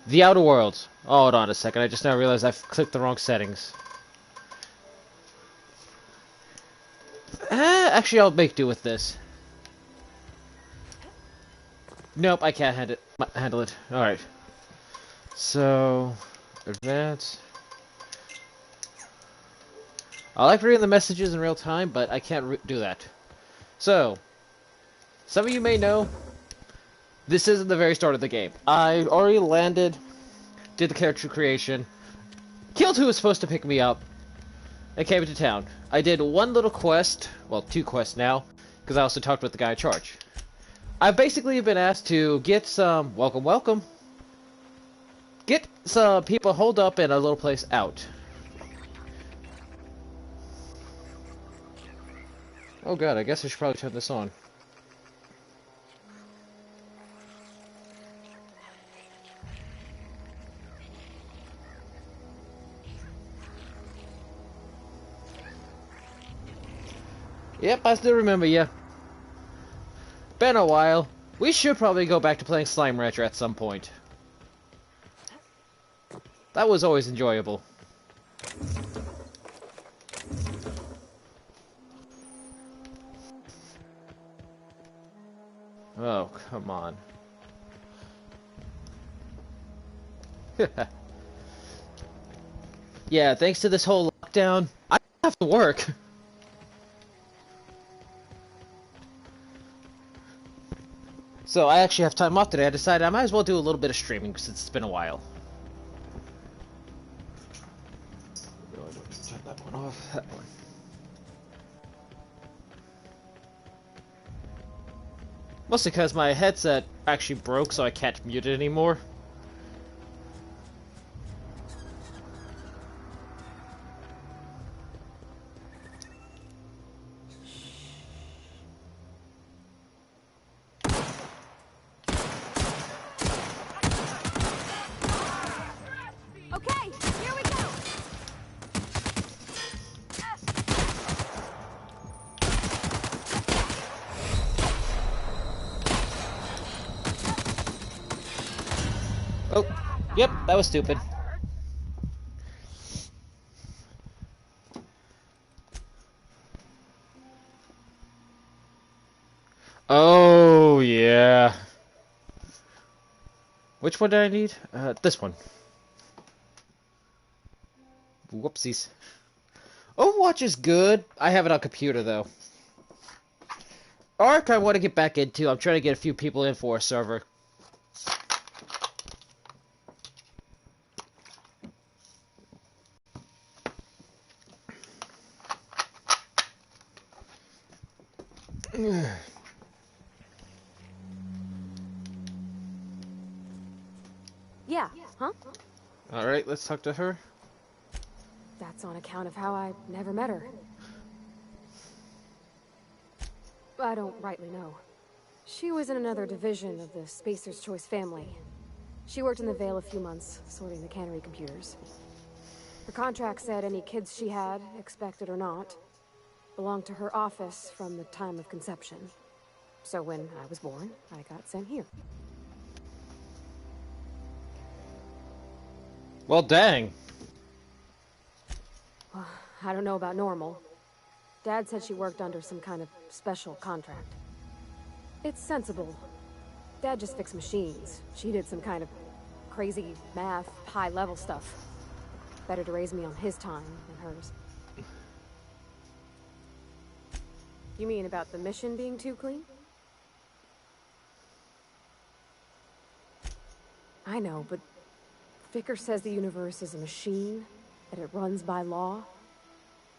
The Outer Worlds. Oh, hold on a second. I just now realized I've clicked the wrong settings. Actually, I'll make do with this. Nope, I can't handle it. Alright. So, advance. I like reading the messages in real time, but I can't do that. So, some of you may know, this isn't the very start of the game. I already landed, did the character creation, killed who was supposed to pick me up, and came into town. I did one little quest, well, two quests now, because I also talked with the guy in charge. I've basically been asked to get some, welcome, get some people holed up in a little place out. Oh god, I guess I should probably turn this on. Yep, I still remember you. Been a while. We should probably go back to playing Slime Rancher at some point. That was always enjoyable. Oh, come on. Yeah, thanks to this whole lockdown, I don't have to work. So I actually have time off today. I decided I might as well do a little bit of streaming since it's been a while. Turn that one off. That one. Mostly because my headset actually broke, so I can't mute it anymore. Oh, yep, that was stupid. Oh, yeah. Which one did I need? This one. Whoopsies. Overwatch is good. I have it on computer, though. Ark I want to get back into. I'm trying to get a few people in for a server. Yeah, huh? Alright, let's talk to her. That's on account of how I never met her. I don't rightly know. She was in another division of the Spacer's Choice family. She worked in the Vale a few months, sorting the cannery computers. Her contract said any kids she had, expected or not, belonged to her office from the time of conception. So when I was born, I got sent here. Well, dang. Well, I don't know about normal. Dad said she worked under some kind of special contract. It's sensible. Dad just fixed machines. She did some kind of crazy math, high-level stuff. Better to raise me on his time than hers. You mean about the mission being too clean? I know, but Vicker says the universe is a machine, that it runs by law.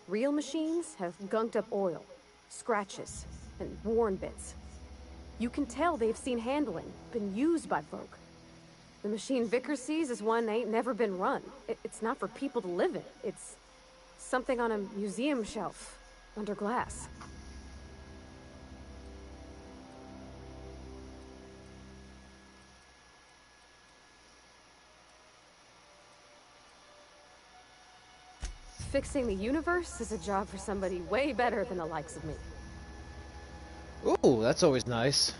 Real machines have gunked up oil, scratches, and worn bits. You can tell they've seen handling, been used by folk. The machine Vicker sees is one that ain't never been run. It's not for people to live in. It's something on a museum shelf, under glass. Fixing the universe is a job for somebody way better than the likes of me. Ooh, that's always nice.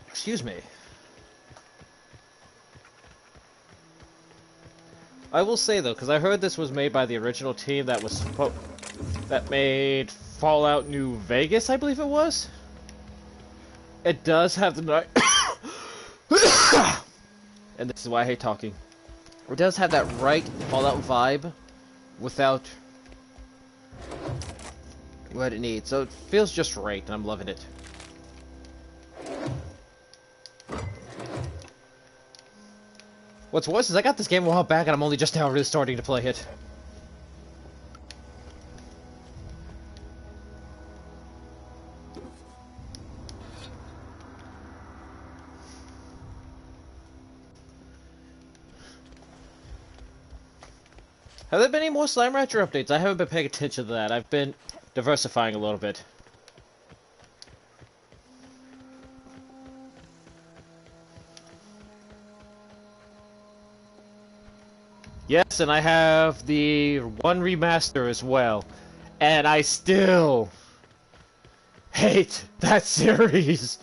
Excuse me. I will say though, because I heard this was made by the original team that made Fallout New Vegas, I believe it was. It does have the night, and this is why I hate talking. It does have that right Fallout vibe, without what it needs. So it feels just right, and I'm loving it. What's worse is I got this game a while back, and I'm only just now really starting to play it. Have there been any more Slime Rancher updates? I haven't been paying attention to that. I've been diversifying a little bit. Yes, and I have the 1 remaster as well. And I still hate that series.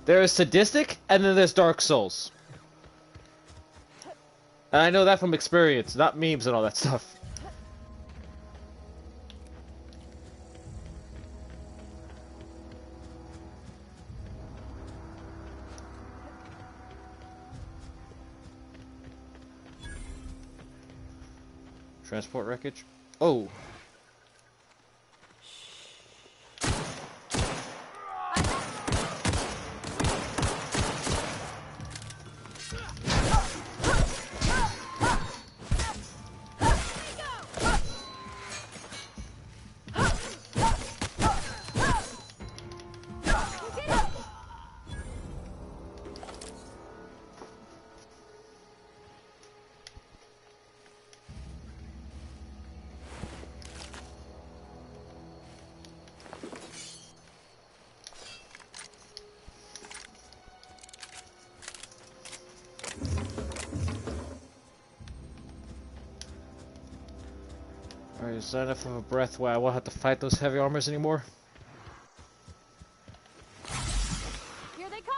There is Sadistic, and then there's Dark Souls. And I know that from experience, not memes and all that stuff. Transport wreckage? Oh. Alright, is that enough of a breath where I won't have to fight those heavy armors anymore? Here they come!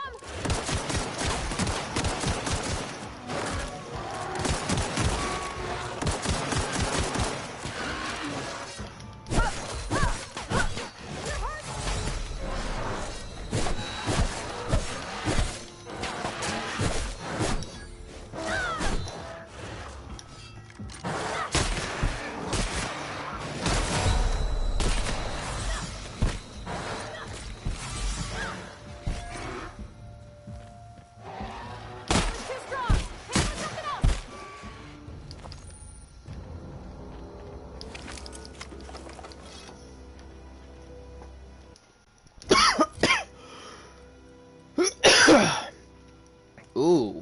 Ooh.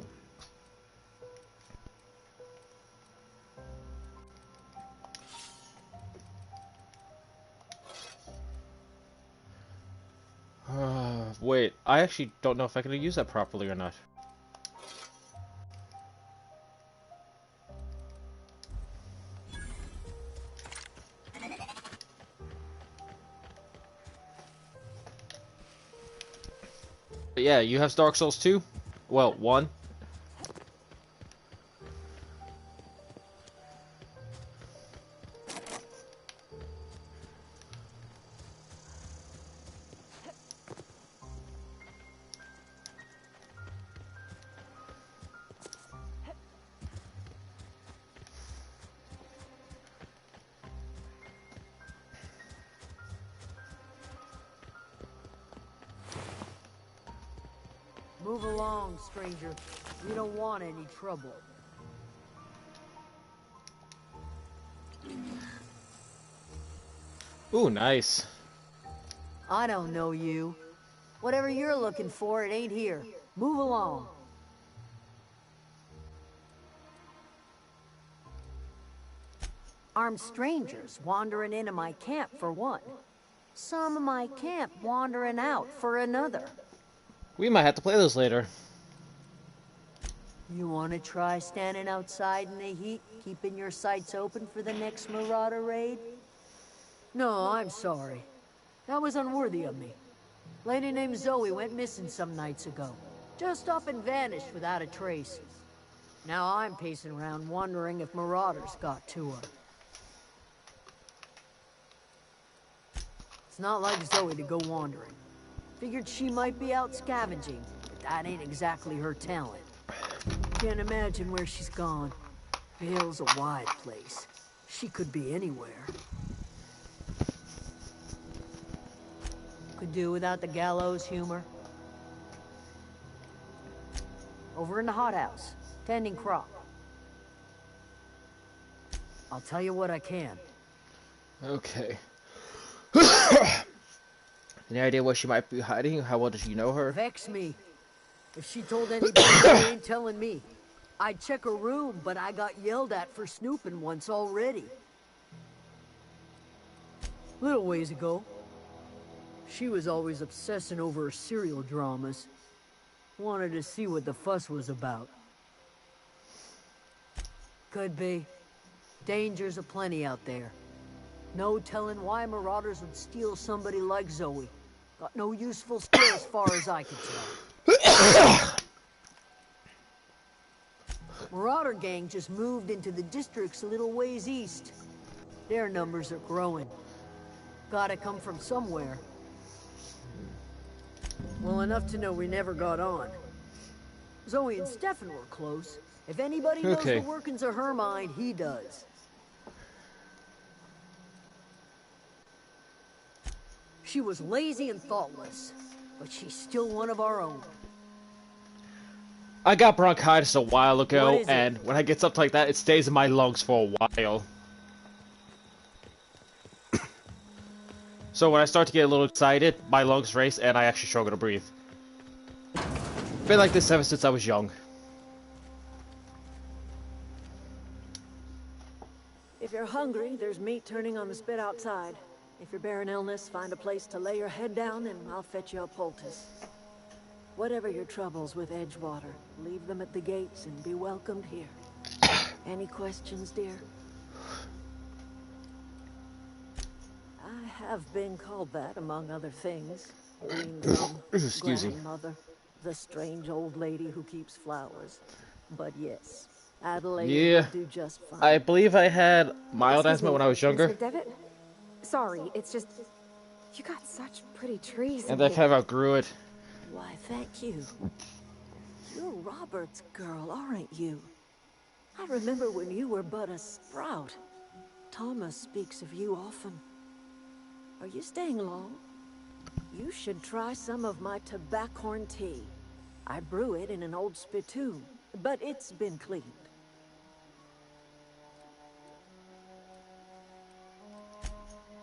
Wait, I actually don't know if I can use that properly or not. But yeah, you have Dark Souls 2? Well, 1. Move along, stranger. We don't want any trouble. Ooh, nice. I don't know you. Whatever you're looking for, it ain't here. Move along. Armed strangers wandering into my camp for one. Some of my camp wandering out for another. We might have to play those later. You want to try standing outside in the heat, keeping your sights open for the next Marauder raid? No, I'm sorry. That was unworthy of me. Lady named Zoe went missing some nights ago. Just up and vanished without a trace. Now I'm pacing around wondering if Marauders got to her. It's not like Zoe to go wandering. Figured she might be out scavenging, but that ain't exactly her talent. Can't imagine where she's gone. Vale's a wide place. She could be anywhere. Could do without the gallows humor. Over in the hothouse, tending crop. I'll tell you what I can. Okay. Any idea where she might be hiding? How well does you know her? Vex me. If she told anybody, she ain't telling me. I'd check her room, but I got yelled at for snooping once already. Little ways ago. She was always obsessing over her serial dramas. Wanted to see what the fuss was about. Could be. Dangers aplenty out there. No telling why Marauders would steal somebody like Zoe. Got no useful skill as far as I can tell. Marauder gang just moved into the districts a little ways east. Their numbers are growing. Gotta come from somewhere. Well, enough to know we never got on. Zoe and Stefan were close. If anybody knows the workings of her mind, he does. She was lazy and thoughtless, but she's still one of our own. I got bronchitis a while ago, and when I get something like that, it stays in my lungs for a while. So when I start to get a little excited, my lungs race, and I actually struggle to breathe. Been like this ever since I was young. If you're hungry, there's meat turning on the spit outside. If you're bearing illness, find a place to lay your head down and I'll fetch you a poultice. Whatever your troubles with Edgewater, leave them at the gates and be welcomed here. Any questions, dear? I have been called that, among other things. Grandmother, the strange old lady who keeps flowers. But yes, Adelaide will do just fine. I believe I had mild asthma when I was younger. Mr. Devitt? Sorry, it's just... You got such pretty trees. And I kind of outgrew it. Why, thank you. You're Robert's girl, aren't you? I remember when you were but a sprout. Thomas speaks of you often. Are you staying long? You should try some of my tobaccorn tea. I brew it in an old spittoon, but it's been cleaned.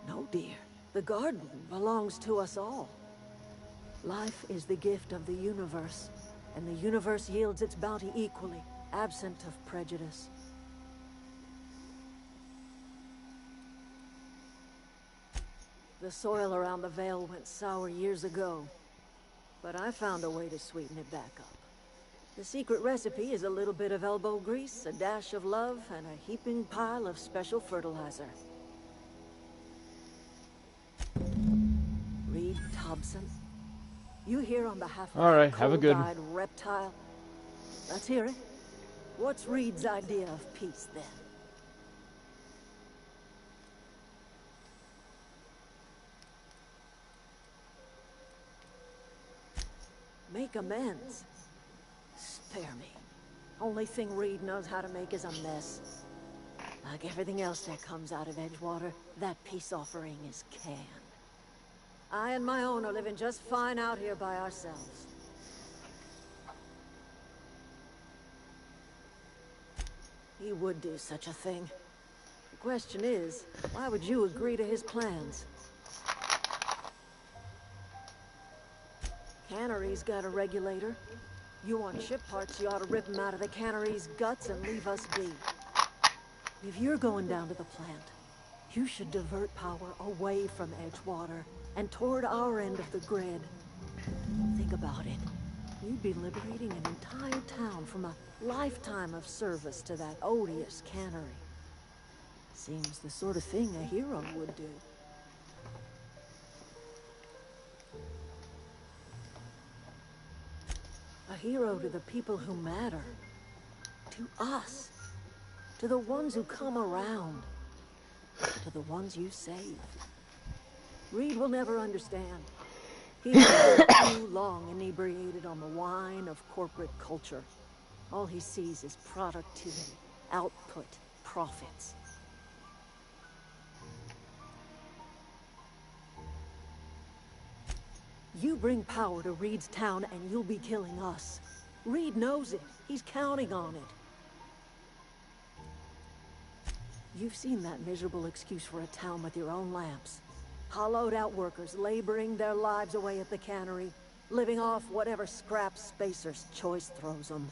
No, dear. The garden belongs to us all. Life is the gift of the universe, and the universe yields its bounty equally, absent of prejudice. The soil around the Vale went sour years ago, but I found a way to sweeten it back up. The secret recipe is a little bit of elbow grease, a dash of love, and a heaping pile of special fertilizer. Reed Thompson, you here on behalf of All right, have a good cold-eyed reptile? Let's hear it. What's Reed's idea of peace, then? Make amends. Spare me. Only thing Reed knows how to make is a mess. Like everything else that comes out of Edgewater, that peace offering is canned. I and my own are living just fine out here by ourselves. He would do such a thing. The question is, why would you agree to his plans? Cannery's got a regulator. You want ship parts, you ought to rip him out of the cannery's guts and leave us be. If you're going down to the plant, you should divert power away from Edgewater and toward our end of the grid. Think about it. You'd be liberating an entire town from a lifetime of service to that odious cannery. Seems the sort of thing a hero would do. A hero to the people who matter. To us. To the ones who come around. To the ones you save. Reed will never understand. He's been too long inebriated on the wine of corporate culture. All he sees is productivity, output, profits. You bring power to Reed's town and you'll be killing us. Reed knows it. He's counting on it. You've seen that miserable excuse for a town with your own lamps. Hollowed out workers laboring their lives away at the cannery, living off whatever scrap Spacer's choice throws them.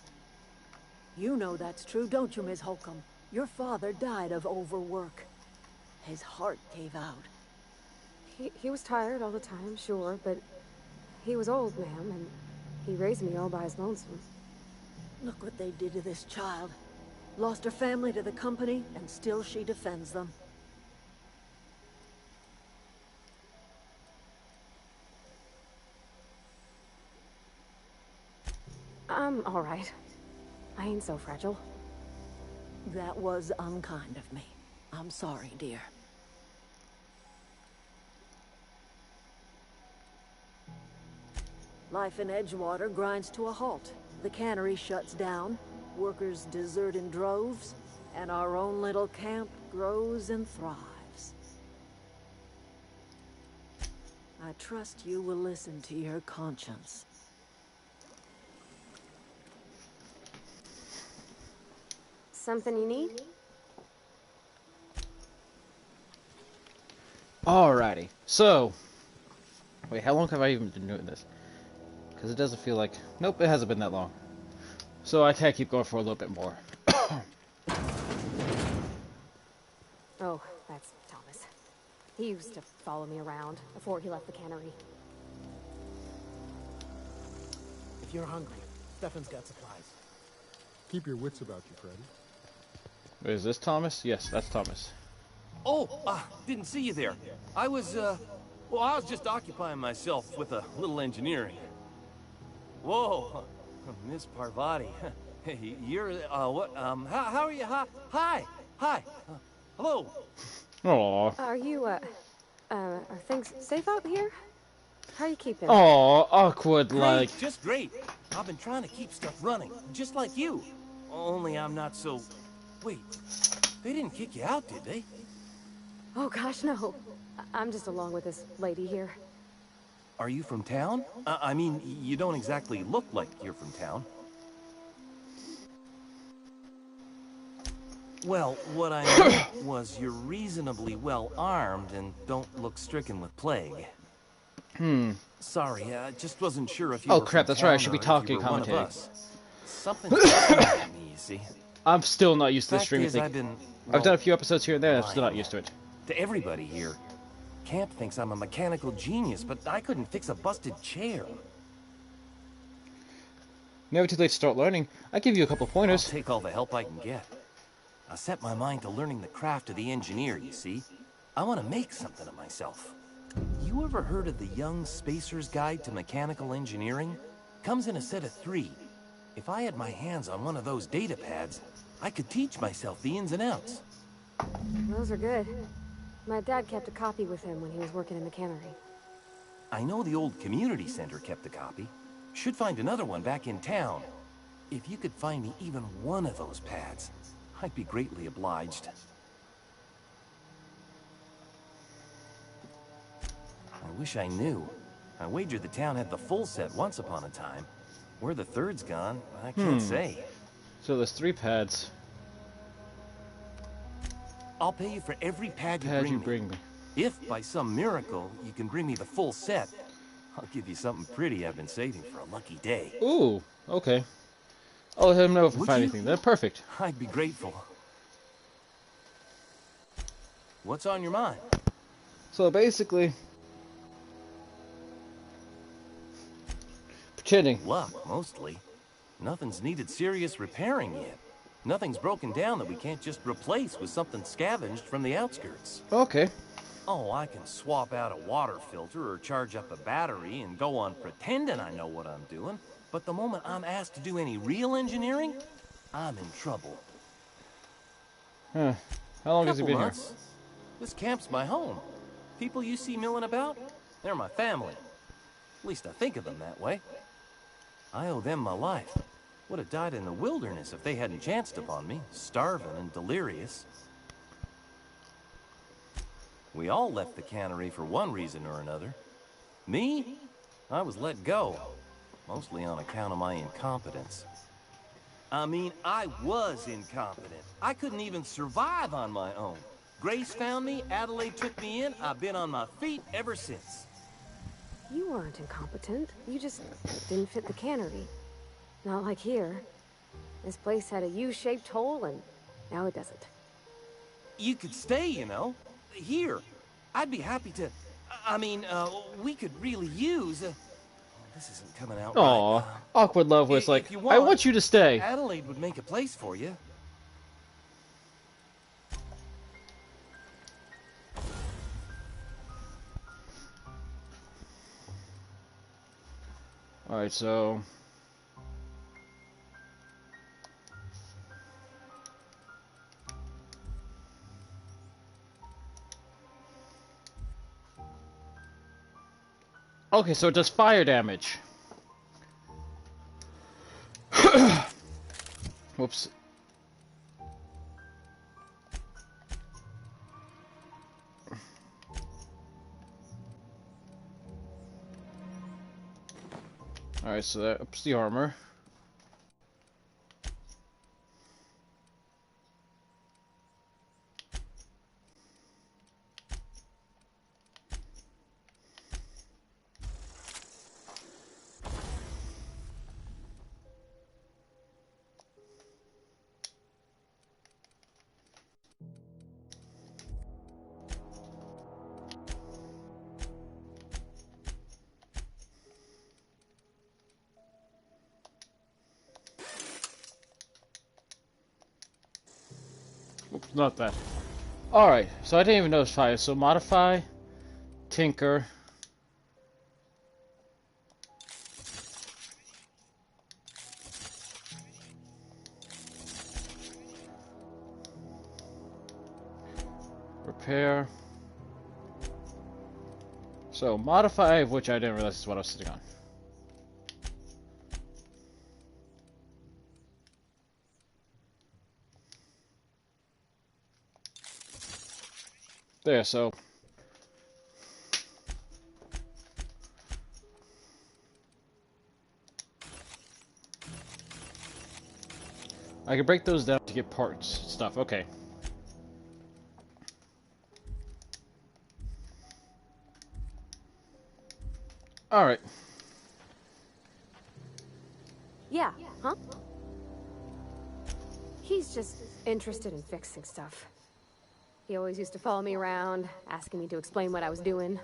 You know that's true, don't you, Ms. Holcomb? Your father died of overwork. His heart gave out. He was tired all the time, sure, but he was old, ma'am, and he raised me all by his lonesome. Look what they did to this child. Lost her family to the company, and still she defends them. I'm all right. I ain't so fragile. That was unkind of me. I'm sorry, dear. Life in Edgewater grinds to a halt. The cannery shuts down, workers desert in droves, and our own little camp grows and thrives. I trust you will listen to your conscience. Something you need? Alrighty. So, wait, how long have I even been doing this? Because it doesn't feel like... Nope, it hasn't been that long. So I can't keep going for a little bit more. Oh, that's Thomas. He used to follow me around before he left the cannery. If you're hungry, Stefan's got supplies. Keep your wits about you, Freddy. Wait, is this Thomas? Yes, that's Thomas. Oh, didn't see you there. I was just occupying myself with a little engineering. Whoa, Miss Parvati. Hey, you're, what, how are you? Hi. Hello. Aww. Are you, are things safe out here? How you keeping? Aww, awkward, like... Great, just great. I've been trying to keep stuff running, just like you. Only I'm not so... Wait, they didn't kick you out, did they? Oh gosh, no. I'm just along with this lady here. Are you from town? I mean, you don't exactly look like you're from town. Well, what I meant was you're reasonably well armed and don't look stricken with plague. Sorry, I just wasn't sure if you Oh were crap, from that's right, I town should be or if talking, you were one of commentating. us. Something's to me, you see. I'm still not used to this Fact streaming is, thing. I've done a few episodes here and there, I'm still not lying used to it. to everybody here. Camp thinks I'm a mechanical genius, but I couldn't fix a busted chair. Never too late to start learning. I give you a couple I'll pointers. take all the help I can get. I set my mind to learning the craft of the engineer, you see. I want to make something of myself. You ever heard of the Young Spacer's Guide to Mechanical Engineering? Comes in a set of 3. If I had my hands on one of those data pads, I could teach myself the ins and outs. Those are good. My dad kept a copy with him when he was working in the cannery. I know the old community center kept a copy. Should find another one back in town. If you could find me even one of those pads, I'd be greatly obliged. I wish I knew. I wager the town had the full set once upon a time. Where the third's gone, I can't say. So there's 3 pads. I'll pay you for every pad you bring me. If, by some miracle, you can bring me the full set, I'll give you something pretty I've been saving for a lucky day. Ooh, okay. I'll let him know if I Would find you? anything. They're perfect. I'd be grateful. What's on your mind? kidding. Luck, mostly. Nothing's needed serious repairing yet. Nothing's broken down that we can't just replace with something scavenged from the outskirts. Okay. Oh, I can swap out a water filter or charge up a battery and go on pretending I know what I'm doing. But the moment I'm asked to do any real engineering, I'm in trouble. Huh. How long has he been here? This camp's my home. People you see milling about, they're my family. At least I think of them that way. I owe them my life. Would have died in the wilderness if they hadn't chanced upon me, starving and delirious. We all left the cannery for one reason or another. Me? I was let go, mostly on account of my incompetence. I mean, I was incompetent. I couldn't even survive on my own. Grace found me, Adelaide took me in, I've been on my feet ever since. You weren't incompetent. You just didn't fit the cannery. Not like here. This place had a U-shaped hole, and now it doesn't. You could stay, you know. Here. I'd be happy to... I mean, we could really use... this isn't coming out Aww. right. Awkward love was like, I want you to stay. Adelaide would make a place for you. Alright, so... Okay, so it does fire damage. Whoops. Alright, so that ups the armor. Oops, not that. Alright, so I didn't even notice fire. So modify, tinker. Repair. So modify, which I didn't realize is what I was sitting on. There, so I can break those down to get parts stuff. Okay. All right. Yeah, huh? He's just interested in fixing stuff. He always used to follow me around, asking me to explain what I was doing.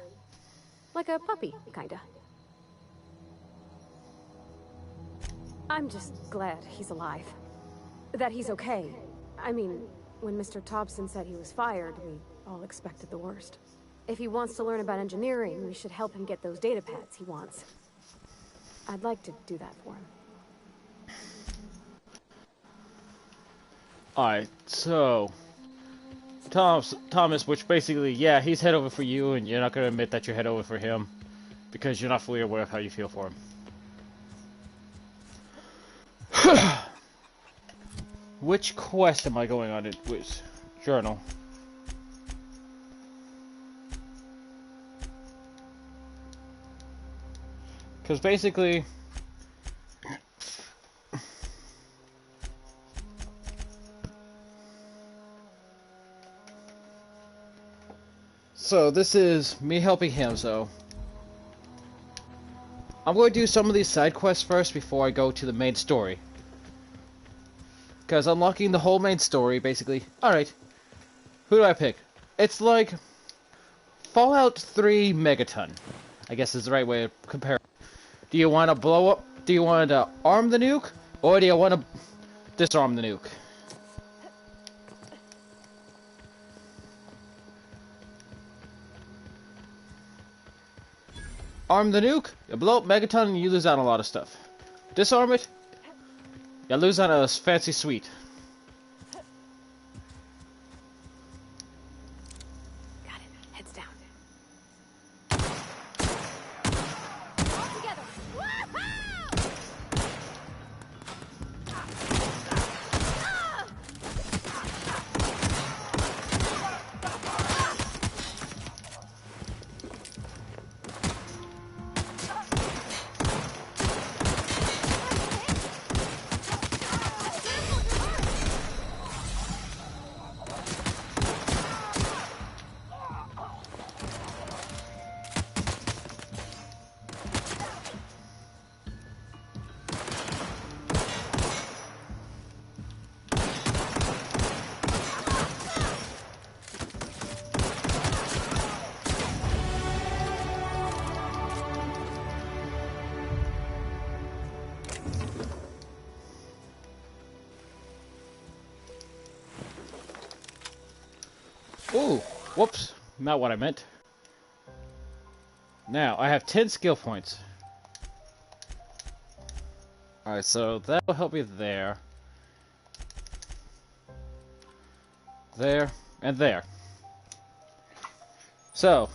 Like a puppy, kinda. I'm just glad he's alive. That he's okay. I mean, when Mr. Thompson said he was fired, we all expected the worst. If he wants to learn about engineering, we should help him get those data pads he wants. I'd like to do that for him. Alright, so Thomas, which basically, yeah, he's head over for you, and you're not going to admit that you're head over for him, because you're not fully aware of how you feel for him. Which quest am I going on in which journal? Because basically... So this is me helping him, so... I'm going to do some of these side quests first before I go to the main story. Because unlocking the whole main story, basically... Alright, who do I pick? It's like... Fallout 3 Megaton, I guess is the right way to compare it. Do you want to blow up Do you want to arm the nuke, or do you want to disarm the nuke? Arm the nuke, you blow up Megaton and you lose out on a lot of stuff. Disarm it, you lose out on a fancy suite. Got it. Heads down. Ooh, whoops, not what I meant. Now, I have 10 skill points. Alright, so that will help me there. There, and there. So.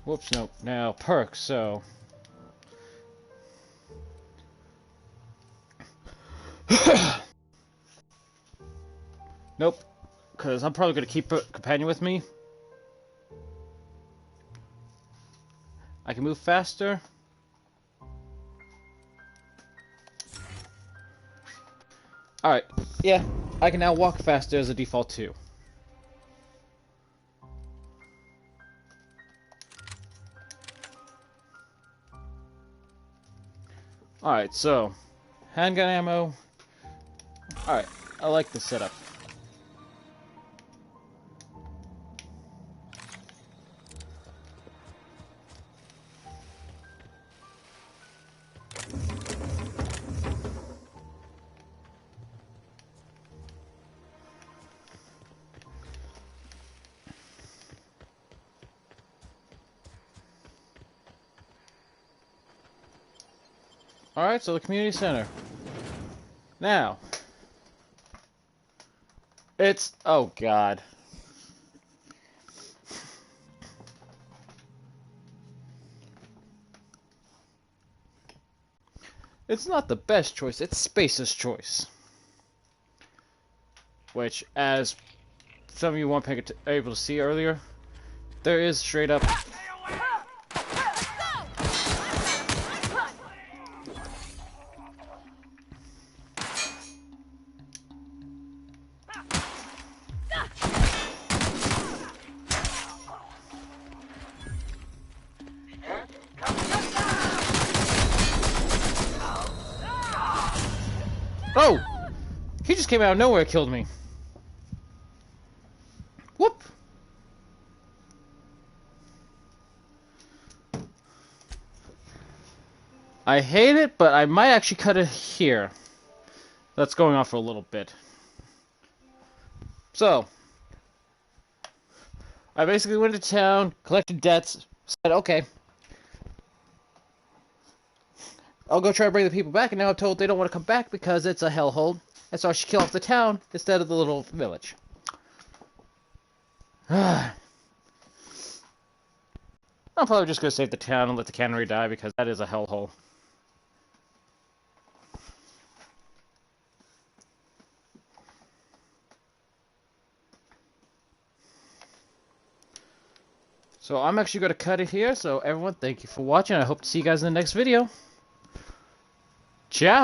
Whoops, no. Now, perks, so. Nope, because I'm probably going to keep a companion with me. I can move faster. Alright, yeah, I can now walk faster as a default too. Alright, so, handgun ammo. Alright, I like the setup. Alright, so the community center. Now, it's, oh god. It's not the best choice, it's Space's choice. Which, as some of you weren't able to see earlier, there is straight up... Oh! He just came out of nowhere and killed me. Whoop! I hate it, but I might actually cut it here. That's going on for a little bit. So, I basically went to town, collected debts, said, okay, I'll go try to bring the people back, and now I'm told they don't want to come back because it's a hellhole, and so I should kill off the town instead of the little village. I'm probably just going to save the town and let the cannery die because that is a hellhole. So I'm actually going to cut it here, so everyone, thank you for watching. I hope to see you guys in the next video. Ciao!